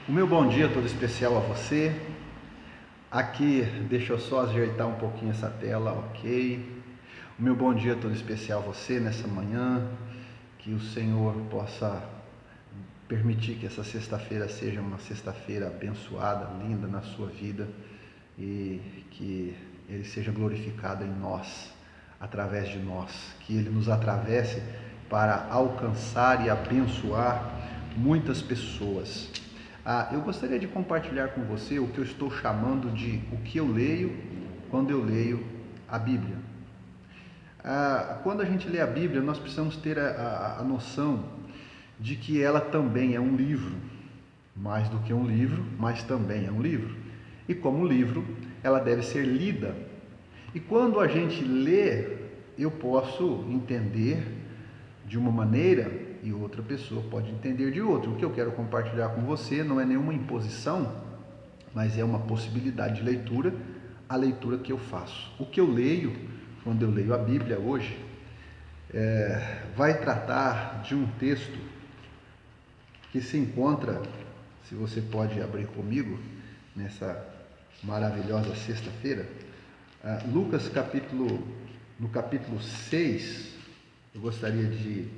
O meu bom dia todo especial a você. Aqui, deixa eu só ajeitar um pouquinho essa tela, ok? O meu bom dia todo especial a você nessa manhã. Que o Senhor possa permitir que essa sexta-feira seja uma sexta-feira abençoada, linda na sua vida e que Ele seja glorificado em nós, através de nós, que Ele nos atravesse para alcançar e abençoar muitas pessoas. Eu gostaria de compartilhar com você o que eu estou chamando de o que eu leio quando eu leio a Bíblia. Quando a gente lê a Bíblia, nós precisamos ter a noção de que ela também é um livro, mais do que um livro, mas também é um livro. E como livro, ela deve ser lida. E quando a gente lê, eu posso entender de uma maneira e outra pessoa pode entender de outra. O que eu quero compartilhar com você não é nenhuma imposição, mas é uma possibilidade de leitura, a leitura que eu faço. O que eu leio, quando eu leio a Bíblia hoje, vai tratar de um texto que se encontra, se você pode abrir comigo, nessa maravilhosa sexta-feira, Lucas no capítulo 6, eu gostaria de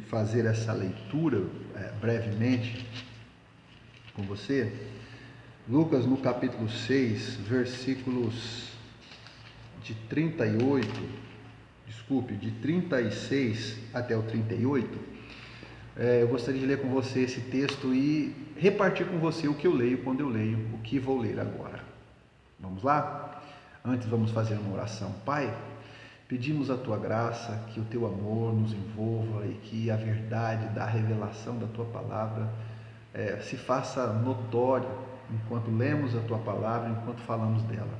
fazer essa leitura brevemente com você. Lucas no capítulo 6, versículos de 36 até o 38. Eu gostaria de ler com você esse texto e repartir com você o que eu leio quando eu leio o que vou ler agora. Vamos lá? Antes vamos fazer uma oração. Pai, pedimos a Tua graça, que o Teu amor nos envolva e que a verdade da revelação da Tua palavra se faça notório enquanto lemos a Tua palavra, enquanto falamos dela.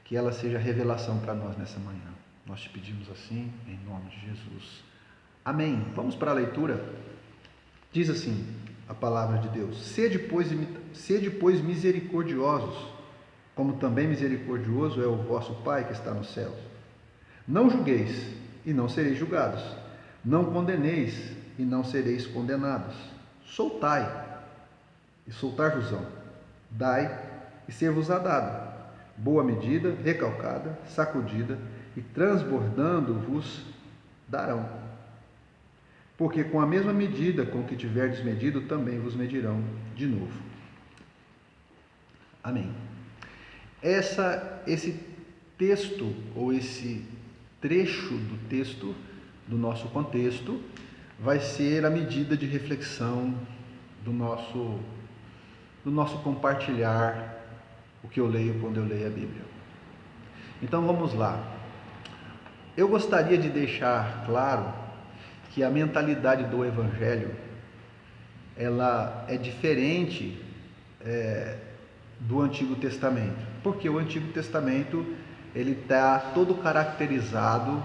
Que ela seja revelação para nós nessa manhã. Nós te pedimos assim, em nome de Jesus. Amém. Vamos para a leitura. Diz assim a palavra de Deus: Sede, pois, misericordiosos, como também misericordioso é o vosso Pai que está nos céus. Não julgueis, e não sereis julgados. Não condeneis, e não sereis condenados. Soltai, e soltar-vos-ão. Dai, e ser-vos-á dado. Boa medida, recalcada, sacudida, e transbordando vos darão. Porque com a mesma medida com que tiverdes medido, também vos medirão de novo. Amém. Esse texto, ou esse trecho do texto, do nosso contexto, vai ser a medida de reflexão do nosso compartilhar o que eu leio quando eu leio a Bíblia. Então vamos lá. Eu gostaria de deixar claro que a mentalidade do Evangelho ela é diferente do Antigo Testamento, porque o Antigo Testamento ele está todo caracterizado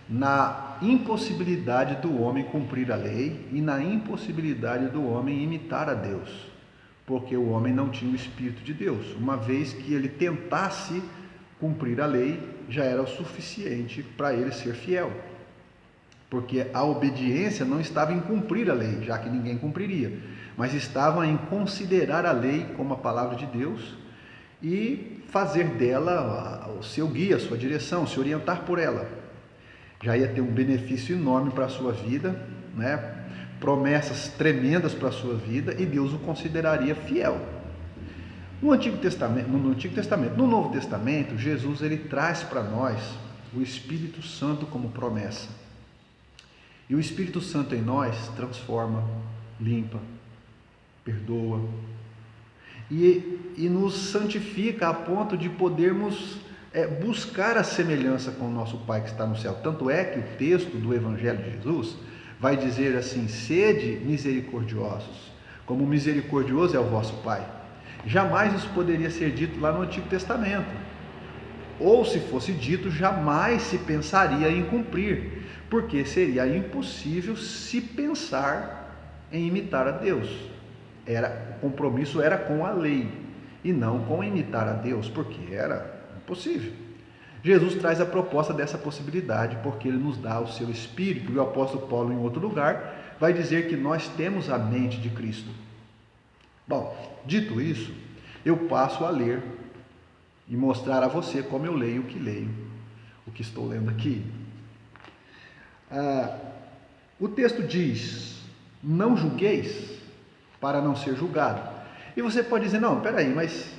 na impossibilidade do homem cumprir a lei e na impossibilidade do homem imitar a Deus, porque o homem não tinha o Espírito de Deus. Uma vez que ele tentasse cumprir a lei, já era o suficiente para ele ser fiel, porque a obediência não estava em cumprir a lei, já que ninguém cumpriria, mas estava em considerar a lei como a palavra de Deus e fazer dela o seu guia, a sua direção, se orientar por ela. Já ia ter um benefício enorme para a sua vida, né? Promessas tremendas para a sua vida, e Deus o consideraria fiel. No Novo Testamento, Jesus ele traz para nós o Espírito Santo como promessa. E o Espírito Santo em nós transforma, limpa, perdoa e nos santifica a ponto de podermos buscar a semelhança com o nosso Pai que está no céu. Tanto é que o texto do Evangelho de Jesus vai dizer assim: sede misericordiosos, como misericordioso é o vosso Pai. Jamais isso poderia ser dito lá no Antigo Testamento. Ou se fosse dito, jamais se pensaria em cumprir, porque seria impossível se pensar em imitar a Deus. O compromisso era com a lei e não com imitar a Deus, porque era impossível. Jesus traz a proposta dessa possibilidade, porque ele nos dá o seu Espírito, e o apóstolo Paulo, em outro lugar, vai dizer que nós temos a mente de Cristo. Bom, dito isso, eu passo a ler e mostrar a você como eu leio o que estou lendo aqui. O texto diz: não julgueis para não ser julgado. E você pode dizer: não, peraí, mas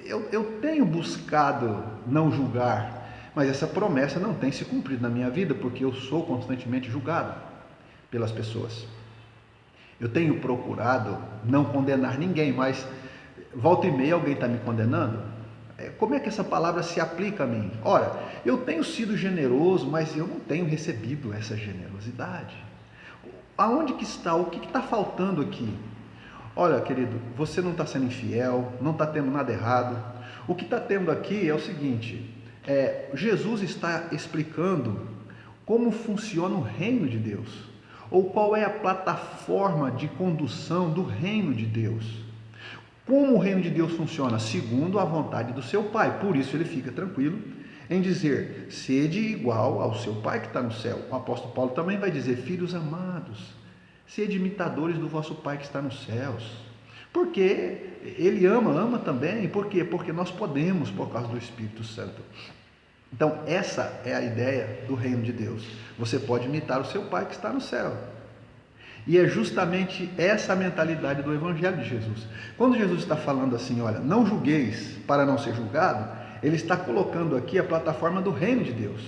eu tenho buscado não julgar, mas essa promessa não tem se cumprido na minha vida, porque eu sou constantemente julgado pelas pessoas. Eu tenho procurado não condenar ninguém, mas volta e meia alguém está me condenando. Como é que essa palavra se aplica a mim? Ora, eu tenho sido generoso, mas eu não tenho recebido essa generosidade. Aonde que está? O que está faltando aqui? Olha, querido, você não está sendo infiel, não está tendo nada errado. O que está tendo aqui é o seguinte: Jesus está explicando como funciona o reino de Deus, ou qual é a plataforma de condução do reino de Deus. Como o reino de Deus funciona? Segundo a vontade do seu Pai. Por isso ele fica tranquilo em dizer: sede igual ao seu Pai que está no céu. O apóstolo Paulo também vai dizer: filhos amados, sede imitadores do vosso Pai que está nos céus. Porque ele ama também. Por quê? Porque nós podemos, por causa do Espírito Santo. Então essa é a ideia do reino de Deus. Você pode imitar o seu Pai que está no céu. E é justamente essa a mentalidade do Evangelho de Jesus. Quando Jesus está falando assim: olha, não julgueis para não ser julgado, ele está colocando aqui a plataforma do reino de Deus.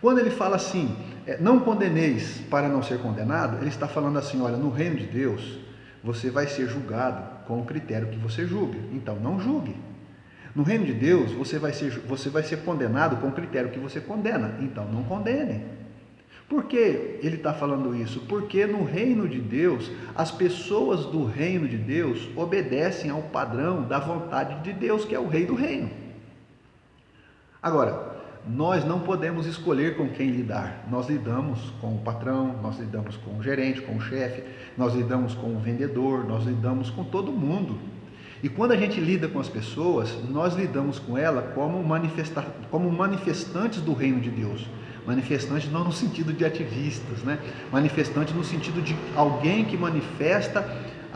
Quando ele fala assim: não condeneis para não ser condenado, ele está falando assim: olha, no reino de Deus, você vai ser julgado com o critério que você julga. Então não julgue. No reino de Deus, você vai ser condenado com o critério que você condena. Então não condene. Por que ele está falando isso? Porque no reino de Deus, as pessoas do reino de Deus obedecem ao padrão da vontade de Deus, que é o rei do reino. Agora, nós não podemos escolher com quem lidar. Nós lidamos com o patrão, nós lidamos com o gerente, com o chefe, nós lidamos com o vendedor, nós lidamos com todo mundo. E quando a gente lida com as pessoas, nós lidamos com ela como manifestantes do reino de Deus. Manifestantes não no sentido de ativistas, né? Manifestantes no sentido de alguém que manifesta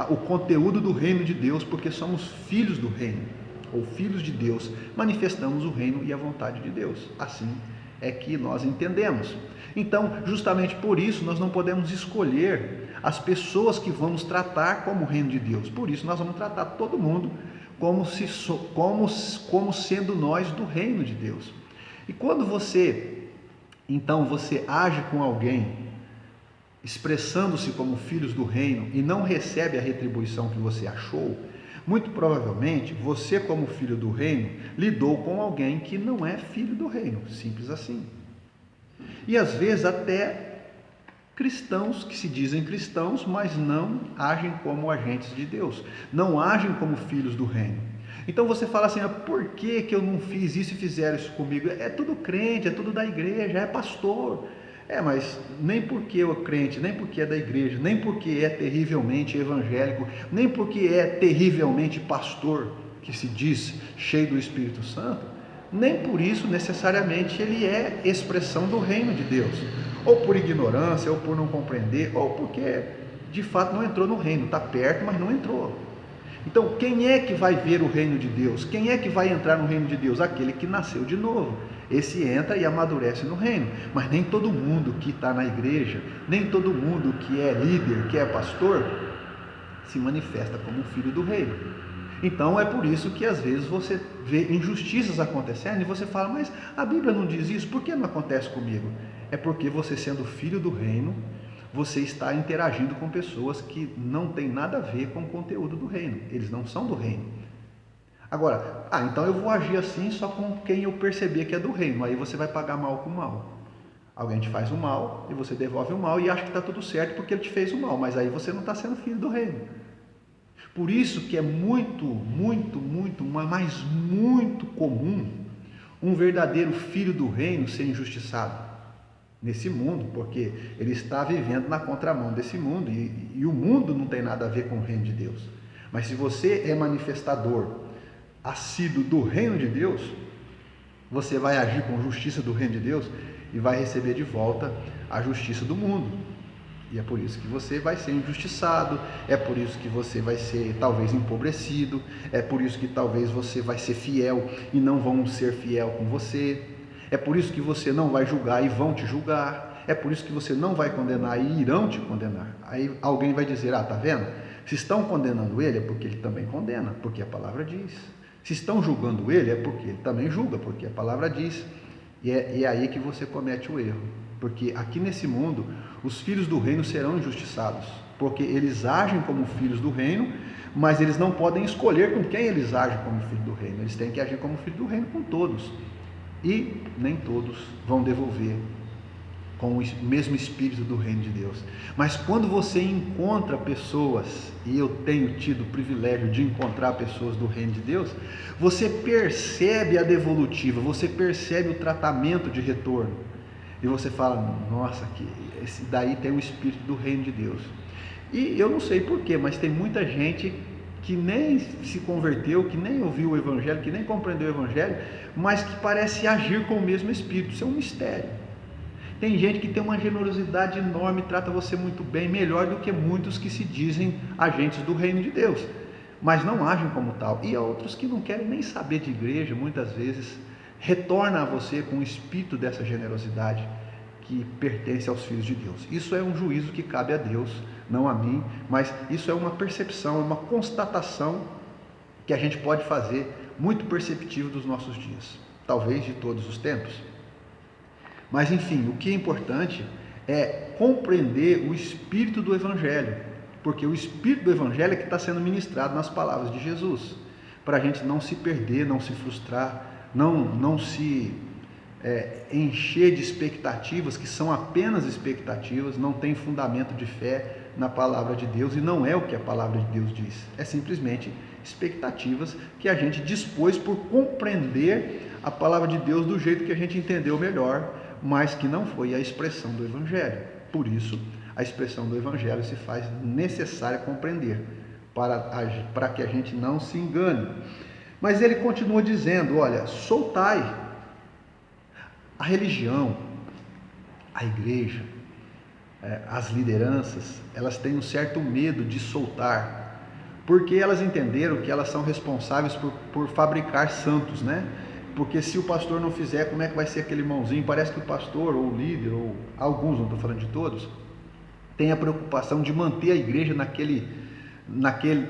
o conteúdo do reino de Deus, porque somos filhos do reino, ou filhos de Deus, manifestamos o reino e a vontade de Deus. Assim é que nós entendemos. Então, justamente por isso, nós não podemos escolher as pessoas que vamos tratar como reino de Deus. Por isso, nós vamos tratar todo mundo como sendo nós do reino de Deus. E quando você age com alguém expressando-se como filhos do reino e não recebe a retribuição que você achou, muito provavelmente você, como filho do reino, lidou com alguém que não é filho do reino, simples assim. E às vezes até cristãos que se dizem cristãos, mas não agem como agentes de Deus, não agem como filhos do reino. Então você fala assim: por que eu não fiz isso e fizeram isso comigo? É tudo crente, é tudo da igreja, é pastor. Mas nem porque é crente, nem porque é da igreja, nem porque é terrivelmente evangélico, nem porque é terrivelmente pastor, que se diz cheio do Espírito Santo, nem por isso necessariamente ele é expressão do reino de Deus. Ou por ignorância, ou por não compreender, ou porque de fato não entrou no reino, está perto, mas não entrou. Então, quem é que vai ver o reino de Deus? Quem é que vai entrar no reino de Deus? Aquele que nasceu de novo. Esse entra e amadurece no reino. Mas nem todo mundo que está na igreja, nem todo mundo que é líder, que é pastor, se manifesta como filho do reino. Então, é por isso que às vezes você vê injustiças acontecendo e você fala: mas a Bíblia não diz isso, por que não acontece comigo? É porque você, sendo filho do reino, você está interagindo com pessoas que não tem nada a ver com o conteúdo do reino. Eles não são do reino. Agora, então eu vou agir assim só com quem eu perceber que é do reino. Aí você vai pagar mal com mal. Alguém te faz o mal e você devolve o mal e acha que está tudo certo porque ele te fez o mal. Mas aí você não está sendo filho do reino. Por isso que é muito comum um verdadeiro filho do reino ser injustiçado nesse mundo, porque ele está vivendo na contramão desse mundo, e o mundo não tem nada a ver com o reino de Deus. Mas se você é manifestador assíduo do reino de Deus, você vai agir com justiça do reino de Deus e vai receber de volta a justiça do mundo. E é por isso que você vai ser injustiçado, é por isso que você vai ser talvez empobrecido, é por isso que talvez você vai ser fiel e não vão ser fiel com você, é por isso que você não vai julgar e vão te julgar, é por isso que você não vai condenar e irão te condenar. Aí alguém vai dizer, tá vendo? Se estão condenando ele é porque ele também condena, porque a palavra diz. Se estão julgando ele é porque ele também julga, porque a palavra diz. E é aí que você comete o erro. Porque aqui nesse mundo, os filhos do reino serão injustiçados, porque eles agem como filhos do reino, mas eles não podem escolher com quem eles agem como filho do reino. Eles têm que agir como filho do reino com todos. E nem todos vão devolver com o mesmo espírito do reino de Deus. Mas quando você encontra pessoas, e eu tenho tido o privilégio de encontrar pessoas do reino de Deus, você percebe a devolutiva, você percebe o tratamento de retorno. E você fala, nossa, que esse daí tem o espírito do reino de Deus. E eu não sei porquê, mas tem muita gente que nem se converteu, que nem ouviu o evangelho, que nem compreendeu o evangelho, mas que parece agir com o mesmo espírito. Isso é um mistério. Tem gente que tem uma generosidade enorme, trata você muito bem, melhor do que muitos que se dizem agentes do reino de Deus, mas não agem como tal. E há outros que não querem nem saber de igreja, muitas vezes retorna a você com o espírito dessa generosidade que pertence aos filhos de Deus. Isso é um juízo que cabe a Deus, não a mim, mas isso é uma percepção, é uma constatação que a gente pode fazer muito perceptível dos nossos dias, talvez de todos os tempos. Mas enfim, o que é importante é compreender o espírito do Evangelho, porque o espírito do Evangelho é que está sendo ministrado nas palavras de Jesus, para a gente não se perder, não se frustrar, não se encher de expectativas que são apenas expectativas, não tem fundamento de fé na palavra de Deus e não é o que a palavra de Deus diz, é simplesmente expectativas que a gente dispôs por compreender a palavra de Deus do jeito que a gente entendeu melhor, mas que não foi a expressão do Evangelho. Por isso, a expressão do Evangelho se faz necessária compreender, para que a gente não se engane. Mas ele continua dizendo, olha, soltai. A religião, a igreja, as lideranças, elas têm um certo medo de soltar, porque elas entenderam que elas são responsáveis por fabricar santos, né? Porque se o pastor não fizer, como é que vai ser aquele irmãozinho? Parece que o pastor, ou o líder, ou alguns, não estou falando de todos, tem a preocupação de manter a igreja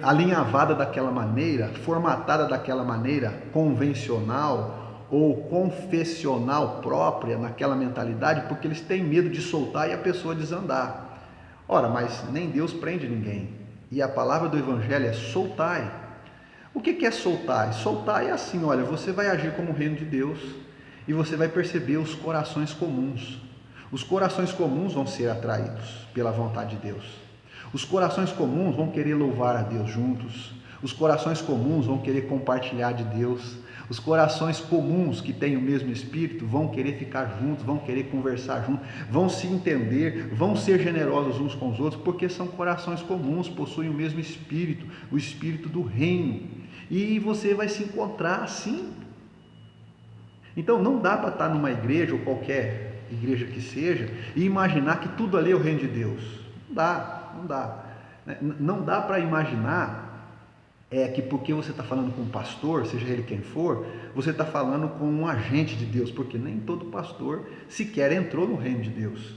alinhavada daquela maneira, formatada daquela maneira, convencional ou confessional própria, naquela mentalidade, porque eles têm medo de soltar e a pessoa desandar. Ora, mas nem Deus prende ninguém. E a palavra do Evangelho é soltai. O que é soltar? Soltar é assim, olha, você vai agir como o reino de Deus e você vai perceber os corações comuns. Os corações comuns vão ser atraídos pela vontade de Deus. Os corações comuns vão querer louvar a Deus juntos. Os corações comuns vão querer compartilhar de Deus. Os corações comuns que têm o mesmo espírito vão querer ficar juntos, vão querer conversar juntos, vão se entender, vão ser generosos uns com os outros, porque são corações comuns, possuem o mesmo espírito, o espírito do reino. E você vai se encontrar assim. Então não dá para estar numa igreja, ou qualquer igreja que seja, e imaginar que tudo ali é o reino de Deus. Não dá. Não dá para imaginar que porque você está falando com um pastor, seja ele quem for, você está falando com um agente de Deus, porque nem todo pastor sequer entrou no reino de Deus,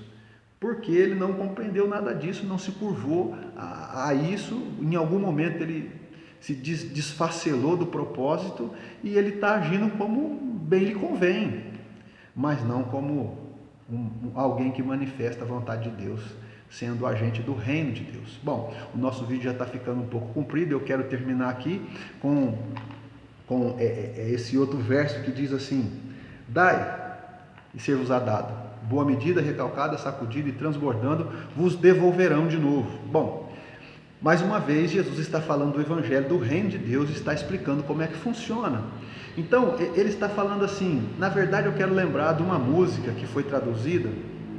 porque ele não compreendeu nada disso, não se curvou a isso, em algum momento ele se desfacelou do propósito e ele está agindo como bem lhe convém, mas não como alguém que manifesta a vontade de Deus, sendo agente do reino de Deus. Bom, o nosso vídeo já está ficando um pouco comprido, eu quero terminar aqui com esse outro verso que diz assim: dai e ser-vos-á dado, boa medida, recalcada, sacudida e transbordando, vos devolverão de novo. Bom, mais uma vez Jesus está falando do evangelho do reino de Deus, está explicando como é que funciona. Então ele está falando assim, na verdade eu quero lembrar de uma música que foi traduzida,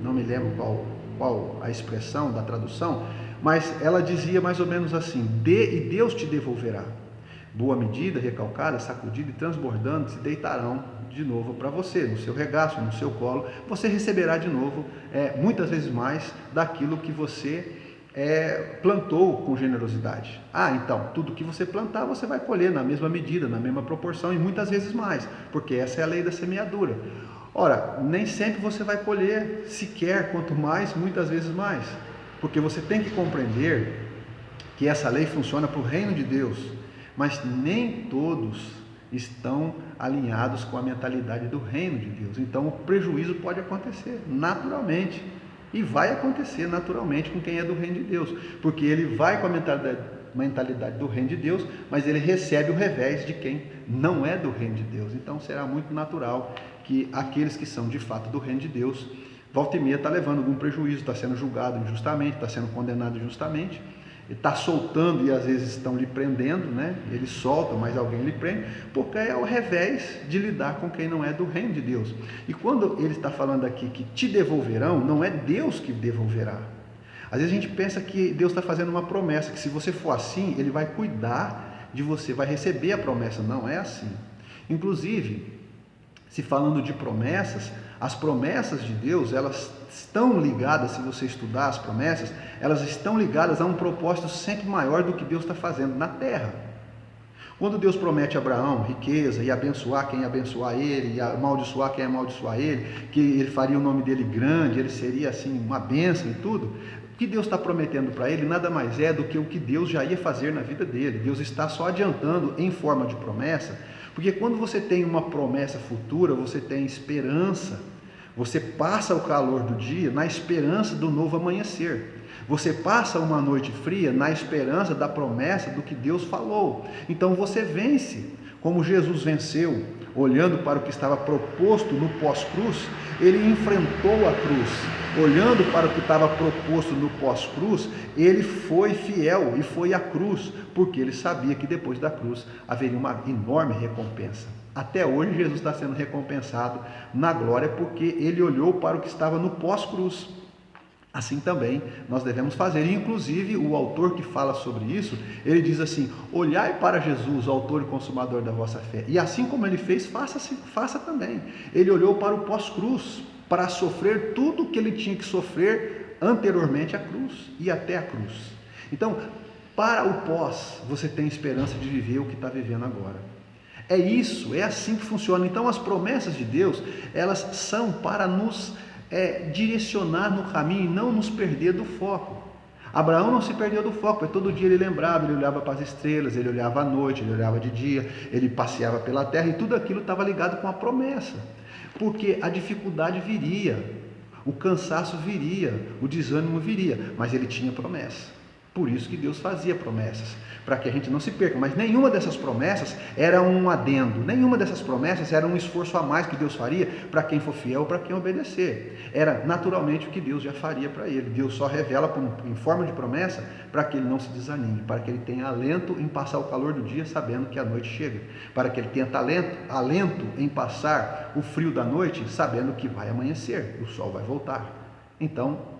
não me lembro qual a expressão da tradução, mas ela dizia mais ou menos assim: dê e Deus te devolverá. Boa medida, recalcada, sacudida e transbordando, se deitarão de novo para você, no seu regaço, no seu colo. Você receberá de novo, muitas vezes mais, daquilo que você plantou com generosidade. Então, tudo que você plantar, você vai colher na mesma medida, na mesma proporção e muitas vezes mais, porque essa é a lei da semeadura. Ora, nem sempre você vai colher sequer, quanto mais, muitas vezes mais, porque você tem que compreender que essa lei funciona para o reino de Deus, mas nem todos estão alinhados com a mentalidade do reino de Deus. Então o prejuízo pode acontecer naturalmente, e vai acontecer naturalmente com quem é do reino de Deus, porque ele vai com a mentalidade do reino de Deus, mas ele recebe o revés de quem não é do reino de Deus. Então será muito natural que aqueles que são de fato do reino de Deus, volta e meia está levando algum prejuízo, está sendo julgado injustamente, está sendo condenado injustamente, está soltando e às vezes estão lhe prendendo, né? Ele solta, mas alguém lhe prende, porque é o revés de lidar com quem não é do reino de Deus. E quando ele está falando aqui que te devolverão, não é Deus que devolverá. Às vezes a gente pensa que Deus está fazendo uma promessa, que se você for assim, ele vai cuidar de você, vai receber a promessa. Não é assim. Inclusive, se falando de promessas, as promessas de Deus, elas estão ligadas, se você estudar as promessas, elas estão ligadas a um propósito sempre maior do que Deus está fazendo na terra. Quando Deus promete a Abraão riqueza e abençoar quem abençoar ele, e amaldiçoar quem amaldiçoar ele, que ele faria o nome dele grande, ele seria assim uma bênção e tudo, o que Deus está prometendo para ele nada mais é do que o que Deus já ia fazer na vida dele. Deus está só adiantando em forma de promessa, porque quando você tem uma promessa futura, você tem esperança. Você passa o calor do dia na esperança do novo amanhecer. Você passa uma noite fria na esperança da promessa do que Deus falou. Então você vence, como Jesus venceu, olhando para o que estava proposto no pós-cruz. Ele enfrentou a cruz, olhando para o que estava proposto no pós-cruz. Ele foi fiel e foi à cruz, porque ele sabia que depois da cruz haveria uma enorme recompensa. Até hoje Jesus está sendo recompensado na glória, porque ele olhou para o que estava no pós-cruz. Assim também nós devemos fazer. E, inclusive, o autor que fala sobre isso, ele diz assim: olhai para Jesus, o autor e consumador da vossa fé, e assim como ele fez, faça também. Ele olhou para o pós-cruz, para sofrer tudo o que ele tinha que sofrer anteriormente à cruz e até a cruz. Então, para o pós, você tem esperança de viver o que está vivendo agora. É isso, é assim que funciona. Então as promessas de Deus, elas são para nos direcionar no caminho e não nos perder do foco. Abraão não se perdeu do foco, porque todo dia ele lembrava, ele olhava para as estrelas, ele olhava à noite, ele olhava de dia, ele passeava pela terra, e tudo aquilo estava ligado com a promessa, porque a dificuldade viria, o cansaço viria, o desânimo viria, mas ele tinha promessa. Por isso que Deus fazia promessas, para que a gente não se perca. Mas nenhuma dessas promessas era um adendo, nenhuma dessas promessas era um esforço a mais que Deus faria para quem for fiel ou para quem obedecer. Era naturalmente o que Deus já faria para ele. Deus só revela em forma de promessa para que ele não se desanime, para que ele tenha alento em passar o calor do dia sabendo que a noite chega, para que ele tenha alento em passar o frio da noite sabendo que vai amanhecer, o sol vai voltar. Então,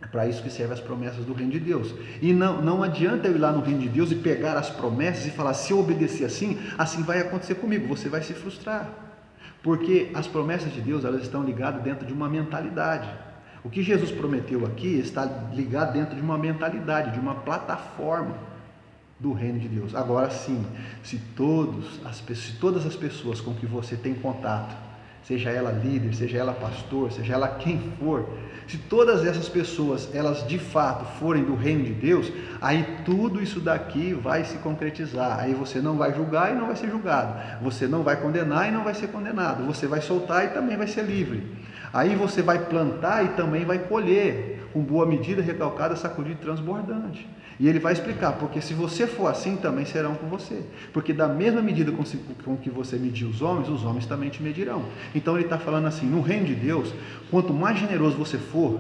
é para isso que servem as promessas do reino de Deus. E não adianta eu ir lá no reino de Deus e pegar as promessas e falar: se eu obedecer assim, assim vai acontecer comigo. Você vai se frustrar. Porque as promessas de Deus, elas estão ligadas dentro de uma mentalidade. O que Jesus prometeu aqui está ligado dentro de uma mentalidade, de uma plataforma do reino de Deus. Agora sim, se todas as pessoas com que você tem contato, seja ela líder, seja ela pastor, seja ela quem for, se todas essas pessoas, elas de fato forem do reino de Deus, aí tudo isso daqui vai se concretizar. Aí você não vai julgar e não vai ser julgado, você não vai condenar e não vai ser condenado, você vai soltar e também vai ser livre. Aí você vai plantar e também vai colher, com boa medida, recalcada, sacudida e transbordante. E ele vai explicar, porque se você for assim, também serão com você. Porque da mesma medida com que você medir os homens também te medirão. Então ele está falando assim: no reino de Deus, quanto mais generoso você for,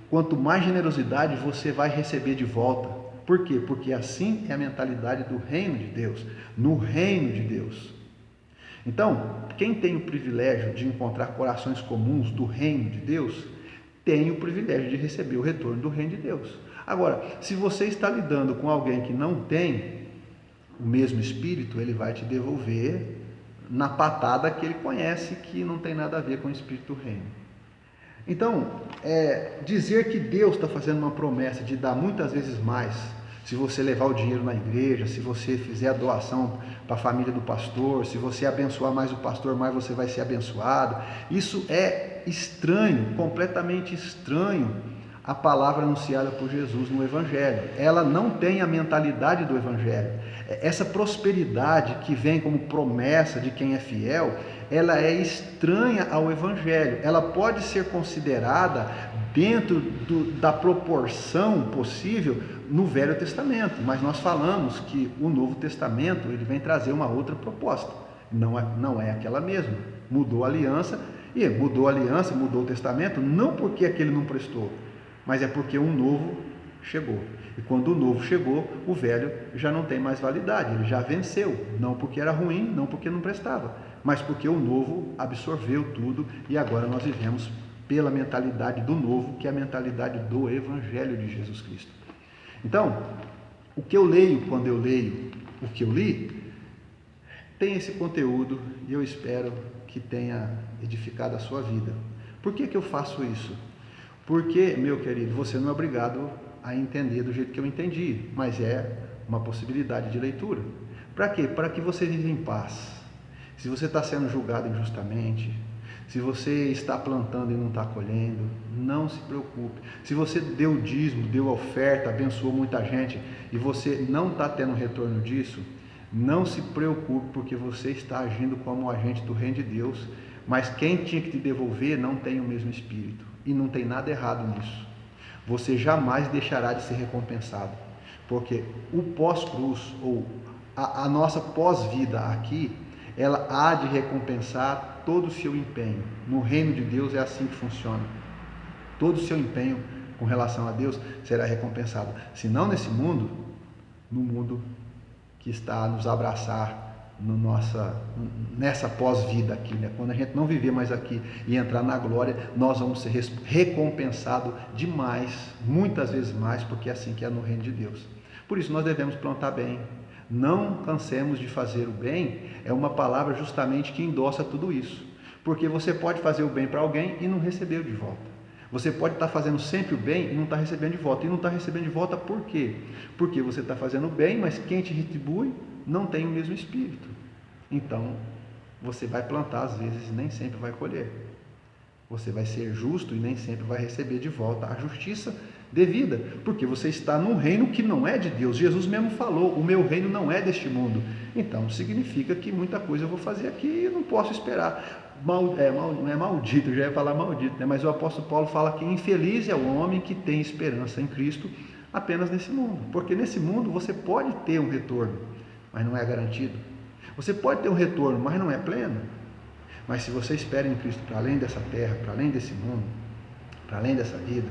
quanto mais generosidade você vai receber de volta. Por quê? Porque assim é a mentalidade do reino de Deus, no reino de Deus. Então, quem tem o privilégio de encontrar corações comuns do reino de Deus, tem o privilégio de receber o retorno do reino de Deus. Agora, se você está lidando com alguém que não tem o mesmo Espírito, ele vai te devolver na patada que ele conhece, que não tem nada a ver com o Espírito do Reino. Então, dizer que Deus está fazendo uma promessa de dar muitas vezes mais, se você levar o dinheiro na igreja, se você fizer a doação para a família do pastor, se você abençoar mais o pastor, mais você vai ser abençoado, isso é estranho, completamente estranho a palavra anunciada por Jesus no Evangelho. Ela não tem a mentalidade do Evangelho. Essa prosperidade que vem como promessa de quem é fiel, ela é estranha ao Evangelho. Ela pode ser considerada dentro da proporção possível no Velho Testamento, mas nós falamos que o Novo Testamento ele vem trazer uma outra proposta. Não é aquela mesma. Mudou a aliança, mudou o testamento, não porque aquele não prestou, mas é porque um novo chegou. E quando o novo chegou, o velho já não tem mais validade, ele já venceu, não porque era ruim, não porque não prestava, mas porque o novo absorveu tudo e agora nós vivemos pela mentalidade do novo, que é a mentalidade do Evangelho de Jesus Cristo. Então, o que eu leio quando eu leio o que eu li, tem esse conteúdo e eu espero que tenha edificado a sua vida. Por que eu faço isso? Porque, meu querido, você não é obrigado a entender do jeito que eu entendi, mas é uma possibilidade de leitura. Para quê? Para que você viva em paz. Se você está sendo julgado injustamente, se você está plantando e não está colhendo, não se preocupe. Se você deu dízimo, deu oferta, abençoou muita gente e você não está tendo retorno disso, não se preocupe, porque você está agindo como agente do reino de Deus, mas quem tinha que te devolver não tem o mesmo espírito. E não tem nada errado nisso. Você jamais deixará de ser recompensado, porque o pós-cruz, ou a nossa pós-vida aqui, ela há de recompensar todo o seu empenho. No reino de Deus é assim que funciona. Todo o seu empenho com relação a Deus será recompensado. Se não nesse mundo, no mundo que está a nos abraçar nessa pós-vida aqui, né? Quando a gente não viver mais aqui e entrar na glória, nós vamos ser recompensados demais, muitas vezes mais, porque é assim que é no reino de Deus. Por isso nós devemos plantar bem. Não cansemos de fazer o bem, é uma palavra justamente que endossa tudo isso. Porque você pode fazer o bem para alguém e não receber de volta. Você pode estar fazendo sempre o bem e não está recebendo de volta. E não está recebendo de volta por quê? Porque você está fazendo o bem, mas quem te retribui não tem o mesmo espírito. Então, você vai plantar às vezes e nem sempre vai colher. Você vai ser justo e nem sempre vai receber de volta a justiça devida, porque você está num reino que não é de Deus. Jesus mesmo falou, o meu reino não é deste mundo. Então, significa que muita coisa eu vou fazer aqui e não posso esperar. Não é maldito, eu já ia falar maldito, né? Mas o apóstolo Paulo fala que infeliz é o homem que tem esperança em Cristo apenas nesse mundo, porque nesse mundo você pode ter um retorno, mas não é garantido. Você pode ter um retorno, mas não é pleno. Mas se você espera em Cristo para além dessa terra, para além desse mundo, para além dessa vida,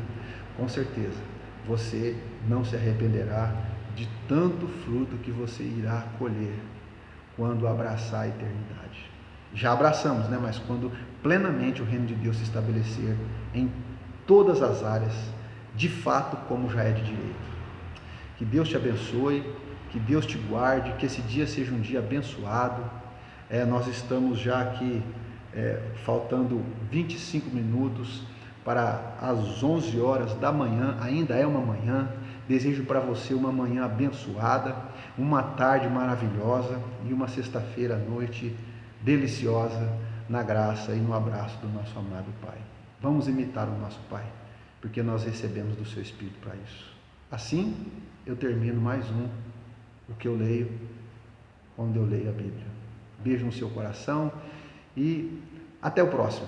com certeza você não se arrependerá de tanto fruto que você irá colher quando abraçar a eternidade. Já abraçamos, né? Mas quando plenamente o reino de Deus se estabelecer em todas as áreas, de fato, como já é de direito. Que Deus te abençoe, que Deus te guarde, que esse dia seja um dia abençoado. Nós estamos já aqui faltando 25 minutos para as 11 horas da manhã, ainda é uma manhã. Desejo para você uma manhã abençoada, uma tarde maravilhosa e uma sexta-feira à noite deliciosa na graça e no abraço do nosso amado Pai. Vamos imitar o nosso Pai, porque nós recebemos do seu Espírito para isso. Assim, eu termino mais o que eu leio quando eu leio a Bíblia. Beijo no seu coração e até o próximo.